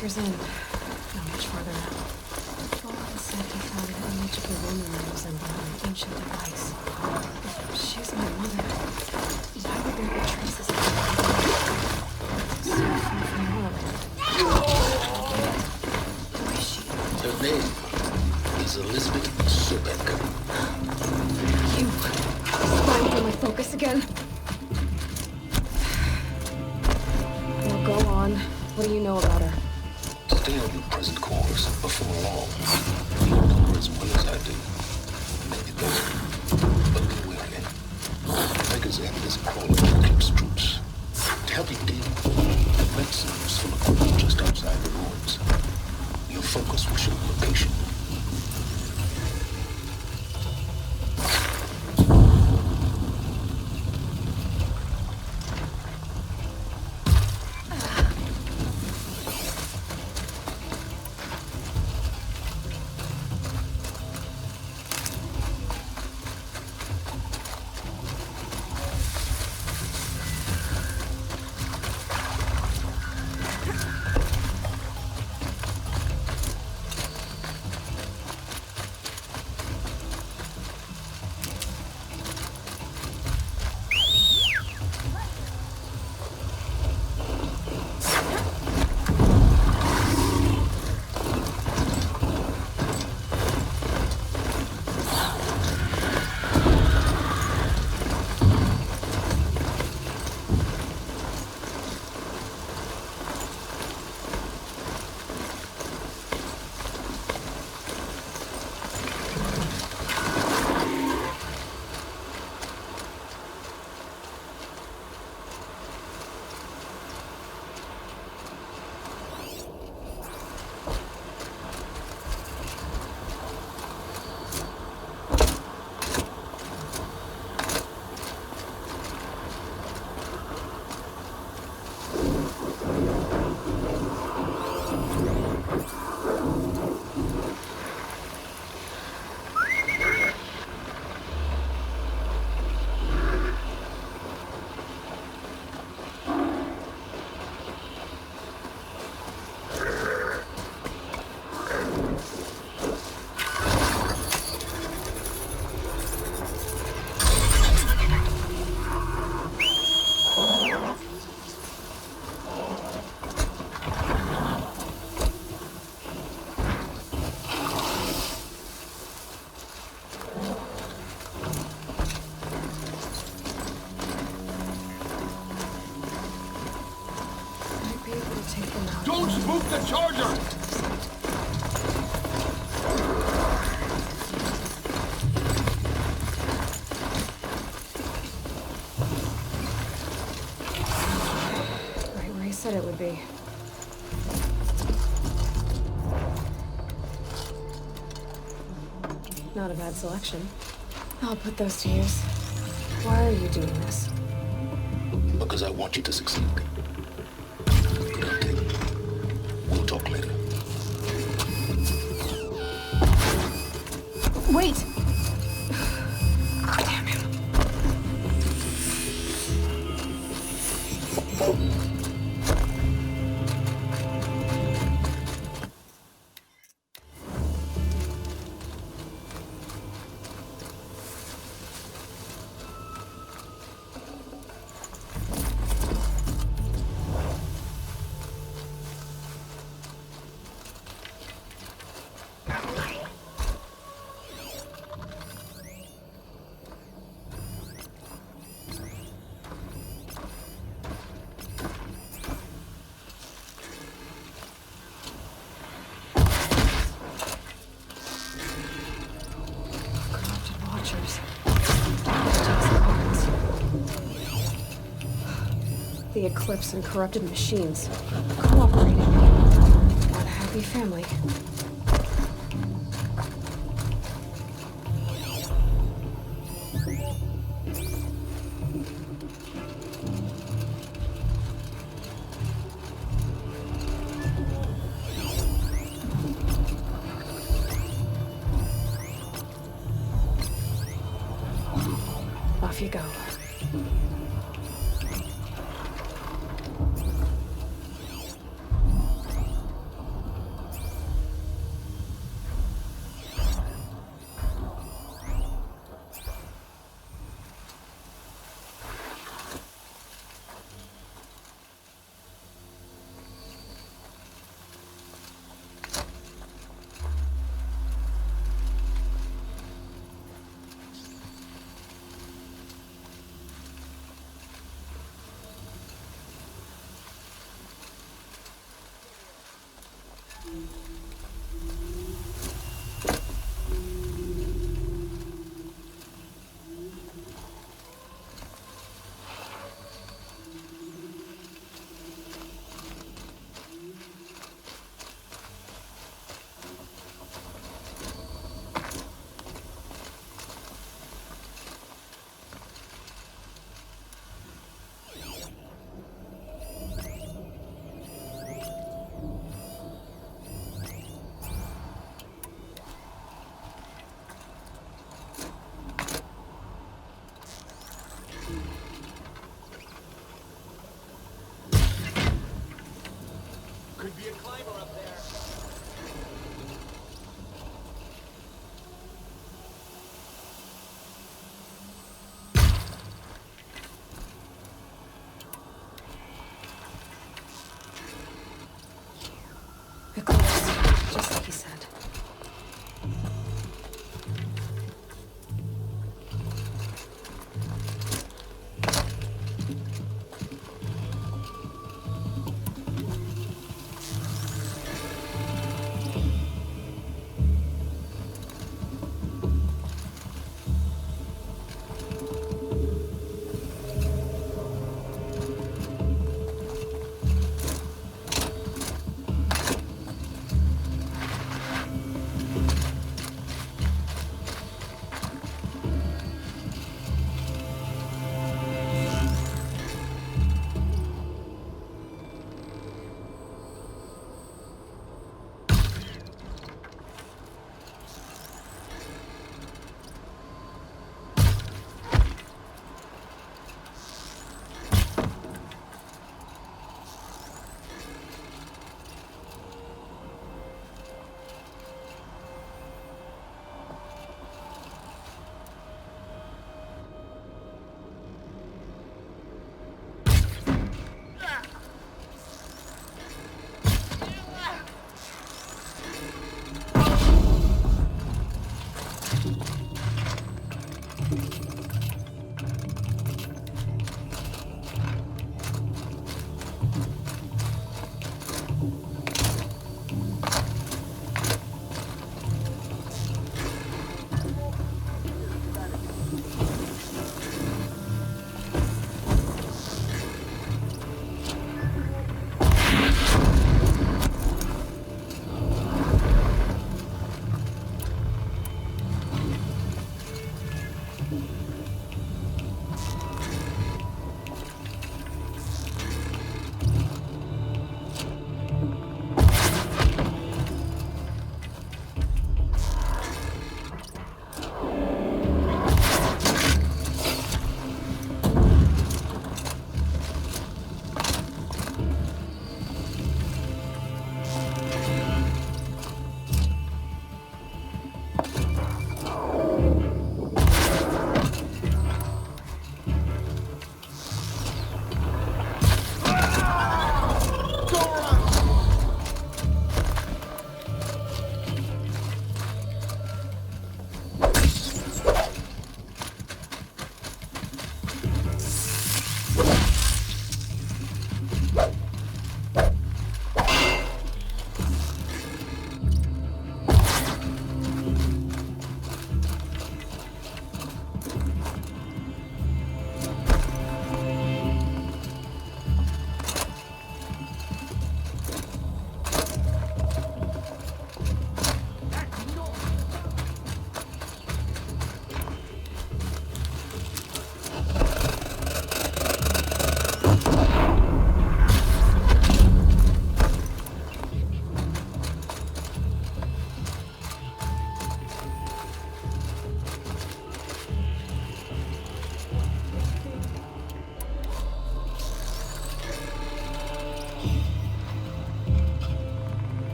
Stalker's in. Not much farther now. Aloy said he found an image of the woman resembling an ancient device. If she's my mother, why would there be traces of her? So far from Aloy. Who is she? Her name is Elizabeth Sobek. You spying for my focus again? Well, go on. What do you know about her? Stay on your present course. Before long, you'll know her as well as I do. Maybe better. But be wary. Vega's end is crawling with Eclipse troops. To help you deal, the medicine is full of equipment just outside the ruins. Your focus will show location. Don't spook the charger! Right where he said it would be. Not a bad selection. I'll put those to use. Why are you doing this? Because I want you to succeed. Good hunting. We'll talk later. Wait! Damn him. The Eclipse and corrupted machines. Cooperating. What a happy family. Off you go.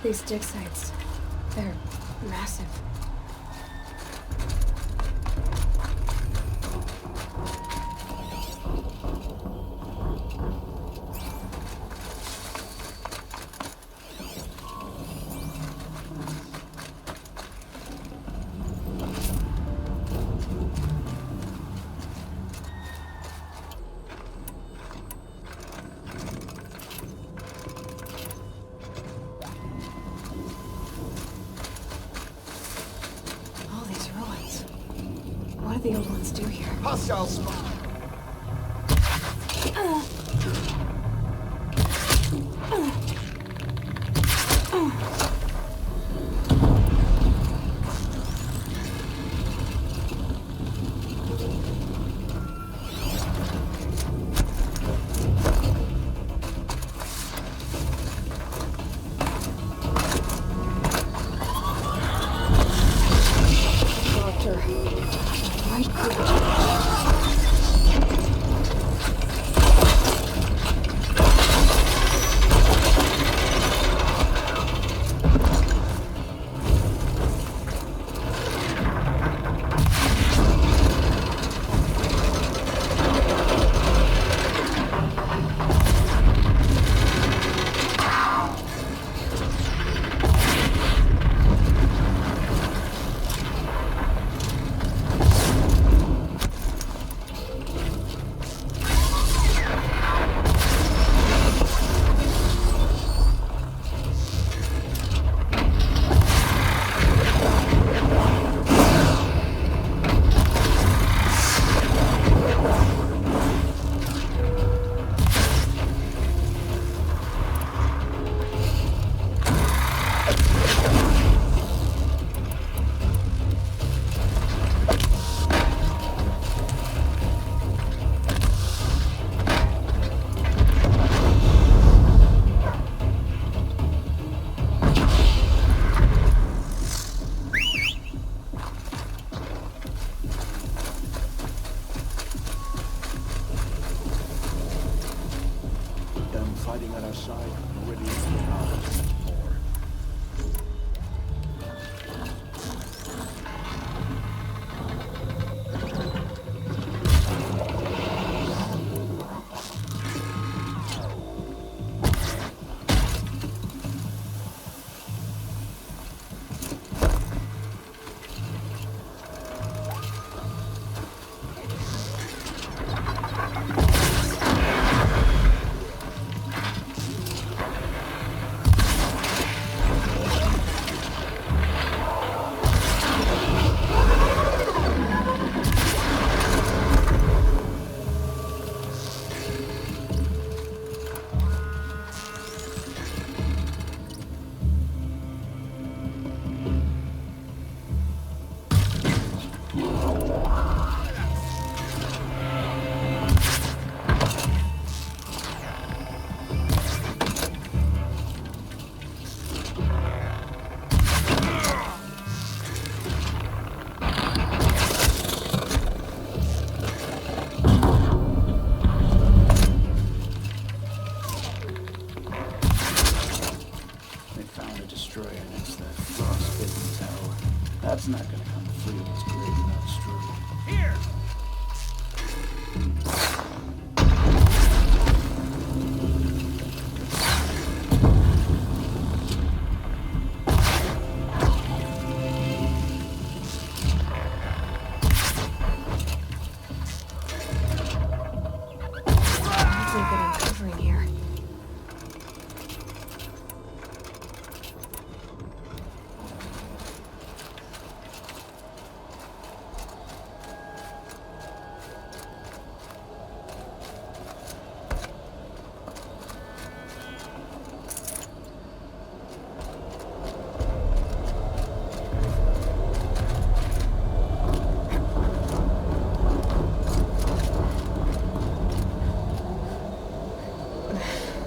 These dig sites, they're massive. All these ruins. What do the old ones do here? Hostile spot. Doctor. Right quiver. Them fighting at our side already is more. They found a destroyer next to that frostbitten tower. That's not gonna come free of its grave without struggle. Here! What's a bit uncovering here?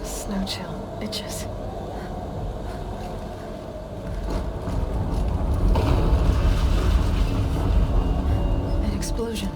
Snow chill. Itches. An explosion.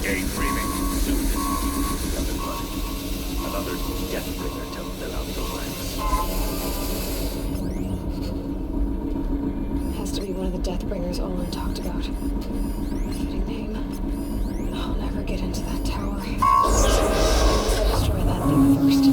Gain breathing. Soon as everybody. Another deathbringer to fill out the ranks. Has to be one of the Deathbringers Olin talked about. Fitting name. I'll never get into that tower. I'll destroy that thing first.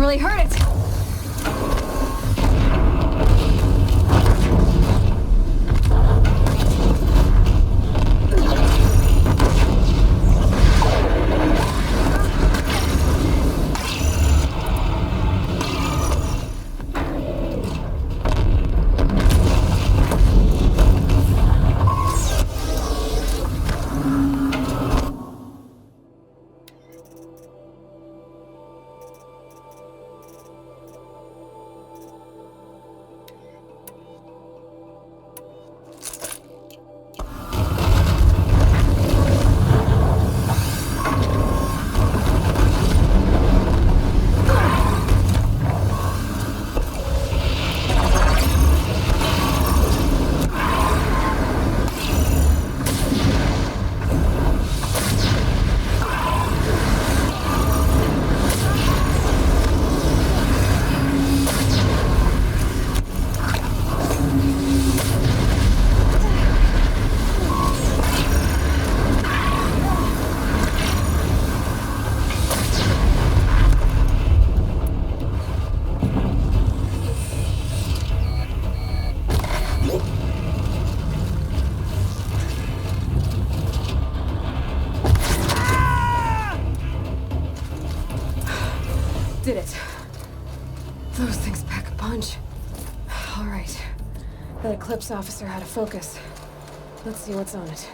really hurt it. Did it. Those things pack a punch. All right. That Eclipse officer had a focus. Let's see what's on it.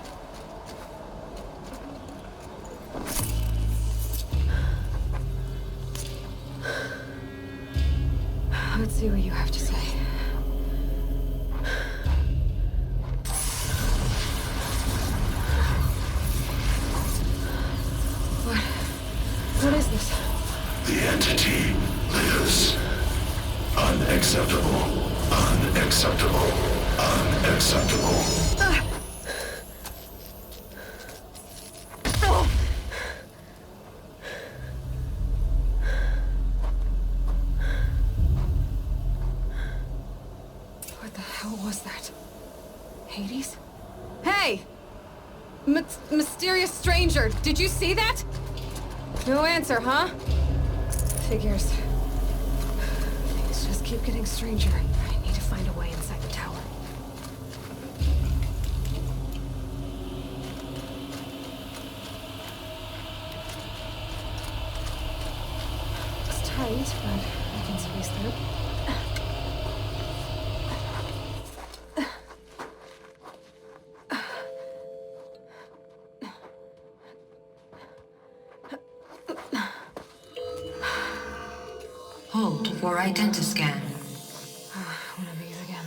Let's see what you have to say. What is this? The entity lives. Unacceptable. Unacceptable. Unacceptable. What the hell was that? Hades? Hey! Mysterious stranger, did you see that? No answer, huh? Figures. Things just keep getting stranger. I need to find a way inside the tower. Looks tight, but I can squeeze through. Hold for identiscan. One of these again.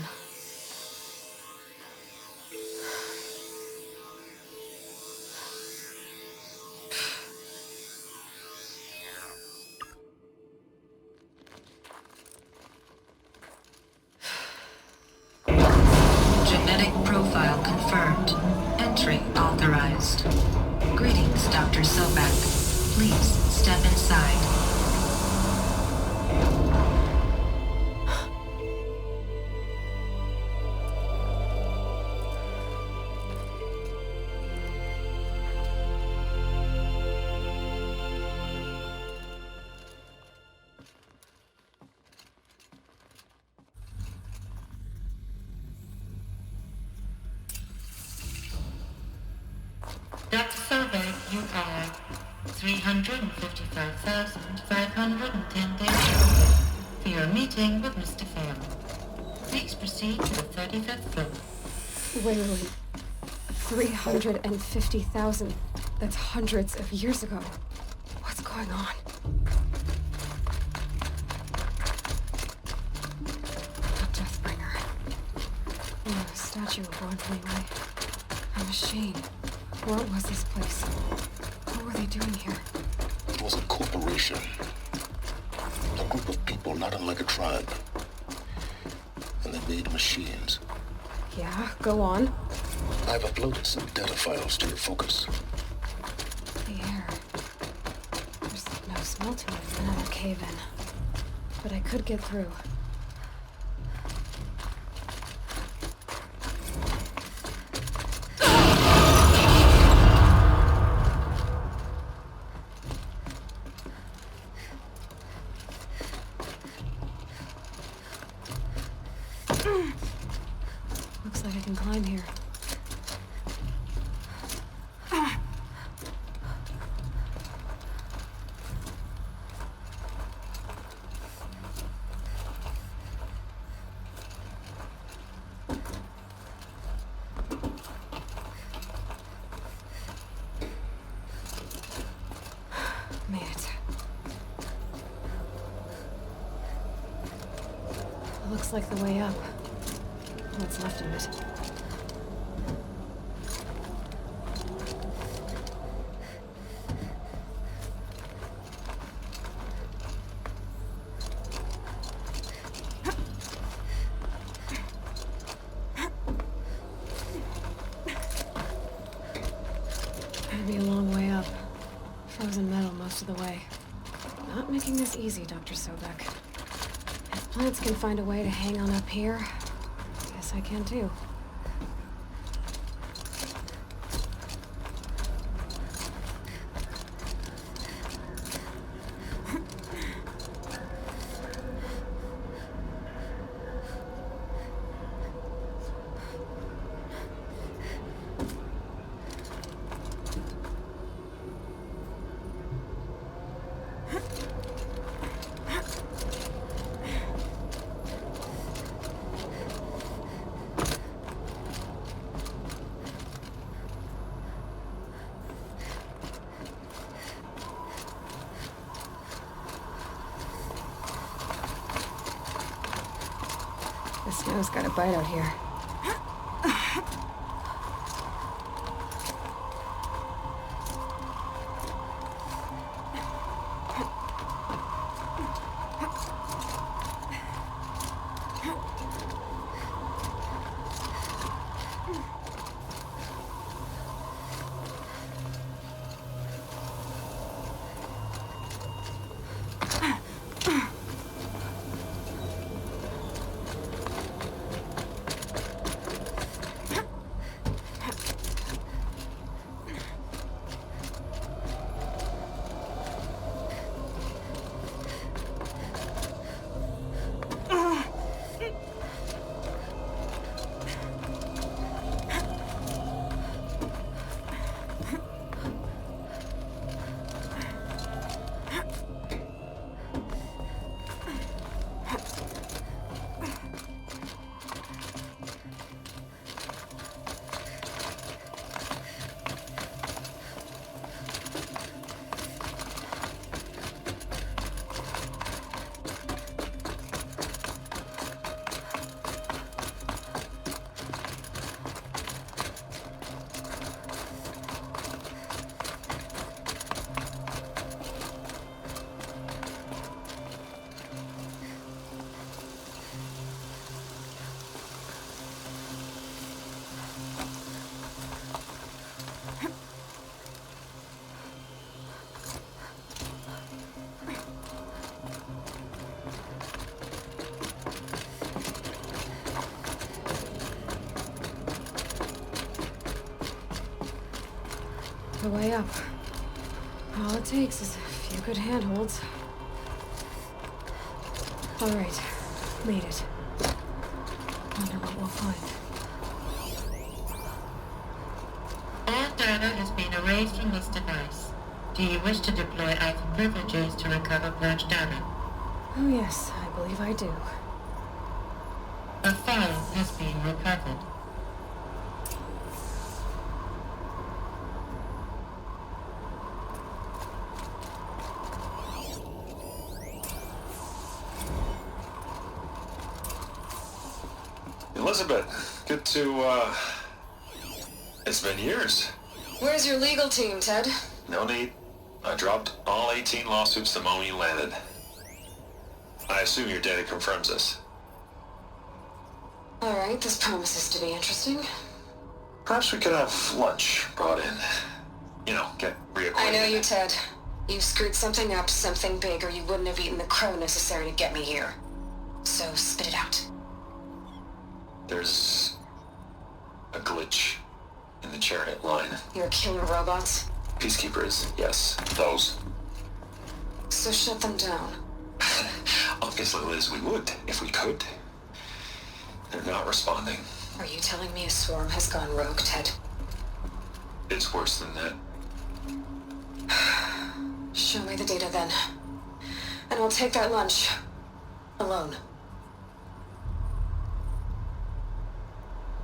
Genetic profile confirmed. Entry authorized. Greetings, Dr. Sobek. Please step inside. Dr. Sobek, you are 355,510 days for your meeting with Mr. Fair. Please proceed to the 35th floor. Wait. 350,000. That's hundreds of years ago. What's going on? A Deathbringer. Oh, a statue of one anyway. A machine. What was this place? What were they doing here? It was a corporation. A group of people not unlike a tribe. And they made machines. Yeah, go on. I've uploaded some data files to your focus. The air. There's no smell to it. Another cave-in. But I could get through. Looks like I can climb here. Made it. Looks like the way up. What's left of it. It'll be a long way up. Frozen metal most of the way. Not making this easy, Dr. Sobek. If plants can find a way to hang on up here, I can too. The snow's got a bite out here. The way up. All it takes is a few good handholds. All right, made it. Wonder what we'll find. All data has been erased from this device. Do you wish to deploy item privileges to recover purged data? Oh yes, I believe I do. A file has been recovered. Elizabeth, good to, it's been years. Where's your legal team, Ted? No need. I dropped all 18 lawsuits the moment you landed. I assume your data confirms this. All right, this promises to be interesting. Perhaps we could have lunch brought in. You know, get reacquainted. I know you, Ted. You screwed something up, something big, or you wouldn't have eaten the crow necessary to get me here. So spit it out. There's a glitch in the chariot line. Your killer robots? Peacekeepers, yes, those. So shut them down. Obviously, Liz, we would, if we could. They're not responding. Are you telling me a swarm has gone rogue, Ted? It's worse than that. Show me the data then. And I'll take that lunch. Alone.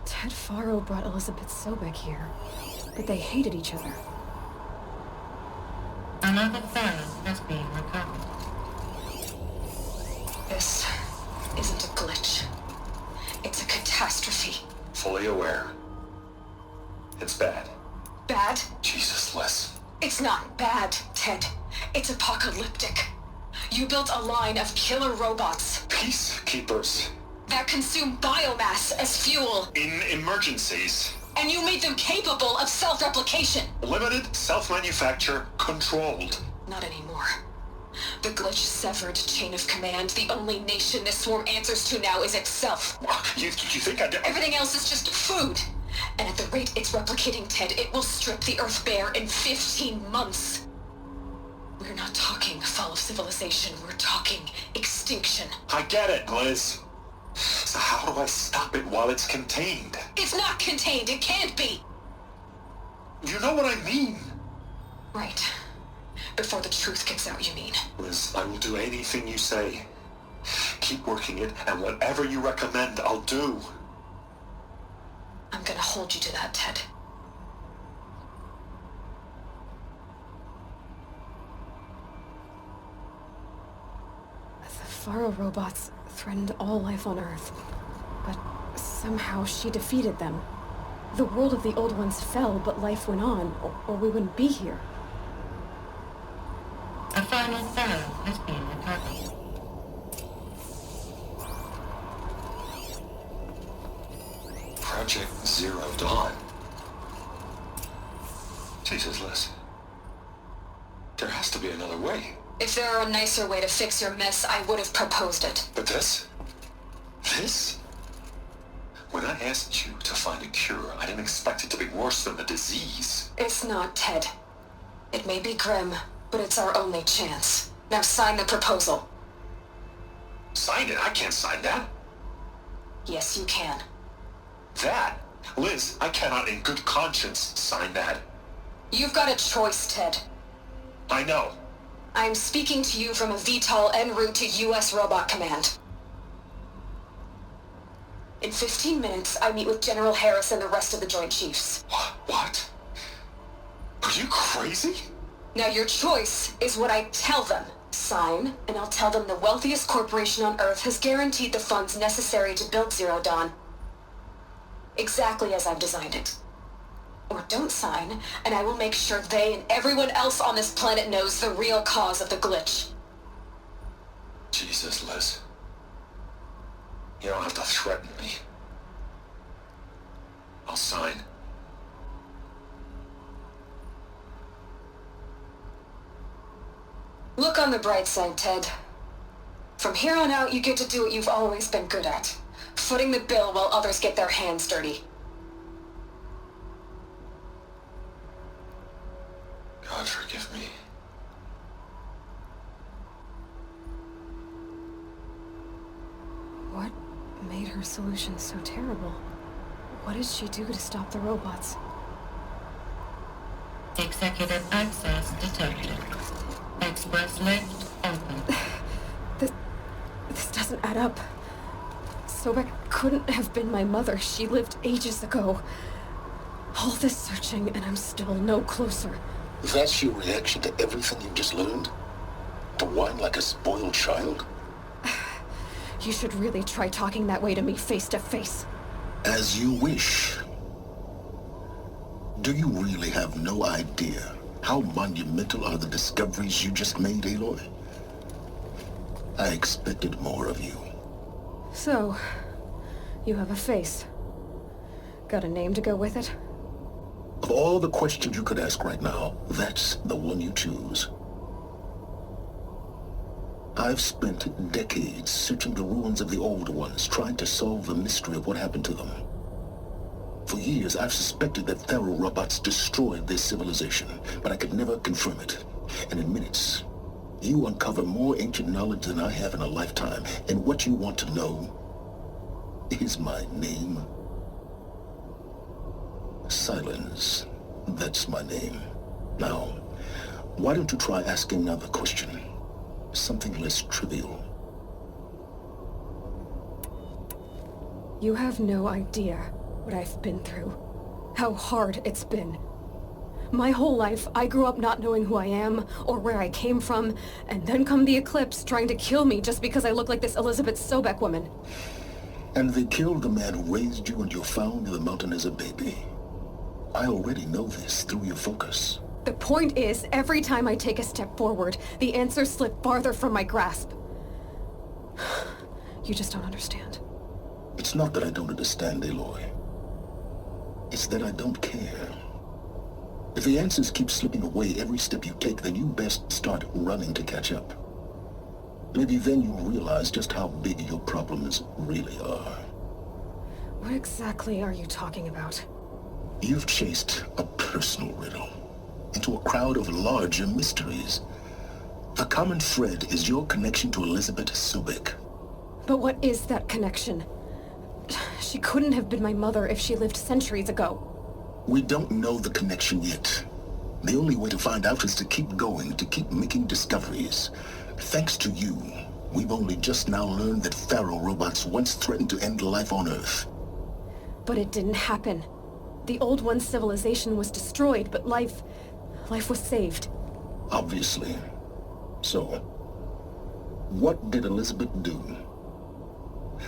Ted Faro brought Elizabeth Sobek here, but they hated each other. Another file has been recovered. This isn't a glitch. It's a catastrophe. Fully aware. It's bad. Bad? Jesus, Liz. It's not bad, Ted. It's apocalyptic. You built a line of killer robots Peacekeepers. that consume biomass as fuel, In emergencies. and you made them capable of self-replication. Limited, self-manufacture, controlled. Not anymore. The glitch severed chain of command. The only nation this swarm answers to now is itself. You think I did? Everything else is just food. And at the rate it's replicating, Ted, it will strip the Earth bare in 15 months. We're not talking fall of civilization. We're talking extinction. I get it, Liz. So how do I stop it while it's contained? It's not contained. It can't be. You know what I mean. Right. Before the truth gets out, you mean? Liz, I will do anything you say. Keep working it, and whatever you recommend, I'll do. I'm gonna hold you to that, Ted. The Faro robots threatened all life on Earth. but somehow she defeated them. The world of the old ones fell, but life went on, or we wouldn't be here. A final file has been recovered. Project Zero Dawn. Jesus, Liz. There has to be another way. If there were a nicer way to fix your mess, I would have proposed it. But this? This? When I asked you to find a cure, I didn't expect it to be worse than the disease. It's not, Ted. It may be grim, but it's our only chance. Now sign the proposal. Sign it? I can't sign that. Yes, you can. That? Liz, I cannot in good conscience sign that. You've got a choice, Ted. I know. I'm speaking to you from a VTOL en route to U.S. Robot Command. In 15 minutes, I meet with General Harris and the rest of the Joint Chiefs. What? Are you crazy? Now your choice is what I tell them. Sign, and I'll tell them the wealthiest corporation on Earth has guaranteed the funds necessary to build Zero Dawn. Exactly as I've designed it. Or don't sign, and I will make sure they and everyone else on this planet knows the real cause of the glitch. Jesus, Liz. You don't have to threaten me. I'll sign. Look on the bright side, Ted. From here on out, you get to do what you've always been good at. Footing the bill while others get their hands dirty. God forgive me. What made her solution so terrible? What did she do to stop the robots? Executive access detected. Express lift open. This doesn't add up. Sobek couldn't have been my mother. She lived ages ago. All this searching, and I'm still no closer. That's your reaction to everything you've just learned? To whine like a spoiled child? You should really try talking that way to me face to face. As you wish. Do you really have no idea how monumental are the discoveries you just made, Aloy? I expected more of you. So, you have a face. Got a name to go with it? Of all the questions you could ask right now, that's the one you choose. I've spent decades searching the ruins of the old ones, trying to solve the mystery of what happened to them. For years, I've suspected that Thero robots destroyed this civilization, but I could never confirm it. And in minutes, you uncover more ancient knowledge than I have in a lifetime. And what you want to know is my name. Silence. That's my name. Now, why don't you try asking another question? Something less trivial. You have no idea what I've been through. How hard it's been. My whole life, I grew up not knowing who I am, or where I came from, and then come the Eclipse trying to kill me just because I look like this Elizabeth Sobek woman. And they killed the man who raised you and you found in the mountain as a baby. I already know this through your focus. The point is, every time I take a step forward, the answers slip farther from my grasp. You just don't understand. It's not that I don't understand, Aloy. It's that I don't care. If the answers keep slipping away every step you take, then you best start running to catch up. Maybe then you'll realize just how big your problems really are. What exactly are you talking about? You've chased a personal riddle into a crowd of larger mysteries. The common thread is your connection to Elizabeth Sobek. But what is that connection? She couldn't have been my mother if she lived centuries ago. We don't know the connection yet. The only way to find out is to keep going, to keep making discoveries. Thanks to you, we've only just now learned that Thero robots once threatened to end life on Earth. But it didn't happen. The Old One's civilization was destroyed, but life was saved. Obviously. So, what did Elizabeth do?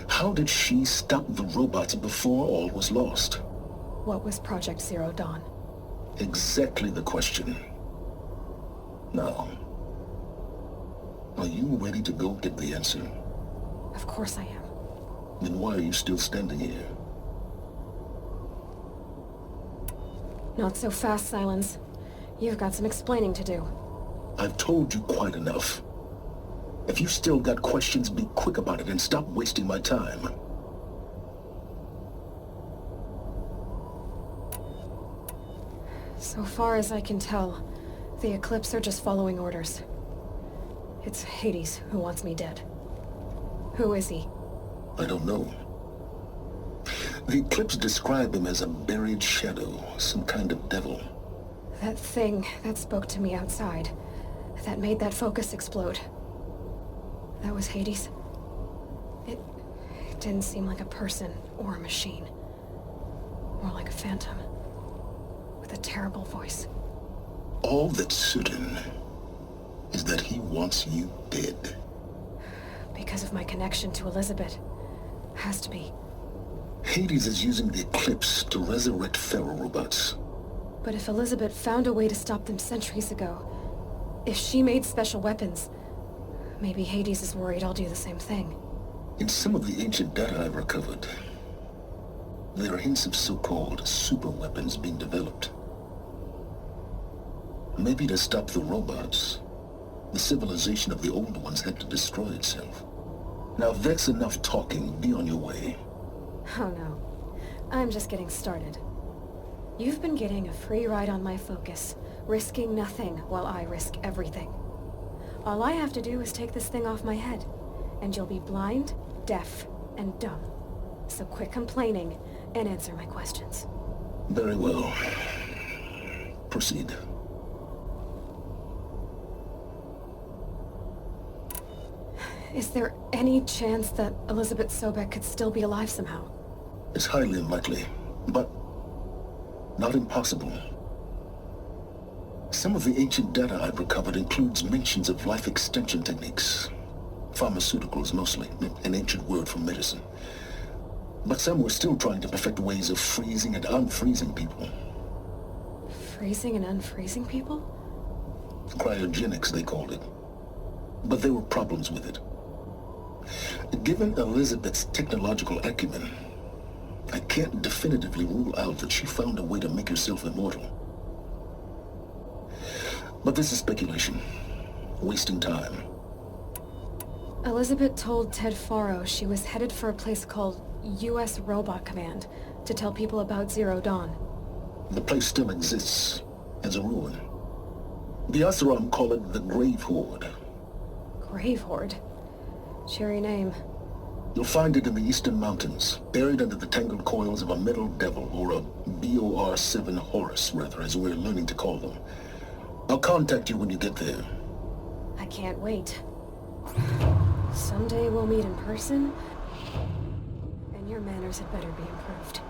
How did she stop the robots before all was lost? What was Project Zero Dawn? Exactly the question. Now, are you ready to go get the answer? Of course I am. Then why are you still standing here? Not so fast, Silence. You've got some explaining to do. I've told you quite enough. If you still got questions, be quick about it and stop wasting my time. So far as I can tell, the Eclipse are just following orders. It's Hades who wants me dead. Who is he? I don't know. The Eclipse describe him as a buried shadow, some kind of devil. That thing that spoke to me outside, that made that focus explode. That was Hades. It didn't seem like a person or a machine. More like a phantom. With a terrible voice. All that's certain is that he wants you dead. Because of my connection to Elizabeth. Has to be. Hades is using the Eclipse to resurrect feral robots. But if Elizabeth found a way to stop them centuries ago, if she made special weapons, maybe Hades is worried I'll do the same thing. In some of the ancient data I've recovered, there are hints of so-called super weapons being developed. Maybe to stop the robots, the civilization of the old ones had to destroy itself. Now if that's enough talking, be on your way. Oh no. I'm just getting started. You've been getting a free ride on my focus, risking nothing while I risk everything. All I have to do is take this thing off my head, and you'll be blind, deaf, and dumb. So quit complaining and answer my questions. Very well. Proceed. Is there any chance that Elizabeth Sobek could still be alive somehow? It's highly unlikely, but not impossible. Some of the ancient data I've recovered includes mentions of life extension techniques. Pharmaceuticals mostly, an ancient word for medicine. But some were still trying to perfect ways of freezing and unfreezing people. Freezing and unfreezing people? Cryogenics, they called it. But there were problems with it. Given Elizabeth's technological acumen, I can't definitively rule out that she found a way to make herself immortal. But this is speculation. Wasting time. Elizabeth told Ted Faro she was headed for a place called U.S. Robot Command to tell people about Zero Dawn. The place still exists as a ruin. The Asaram call it the Grave Horde. Grave Horde? Cheery name. You'll find it in the Eastern Mountains, buried under the tangled coils of a metal devil, or a BOR-7 Horus, rather, as we're learning to call them. I'll contact you when you get there. I can't wait. Someday we'll meet in person, and your manners had better be improved.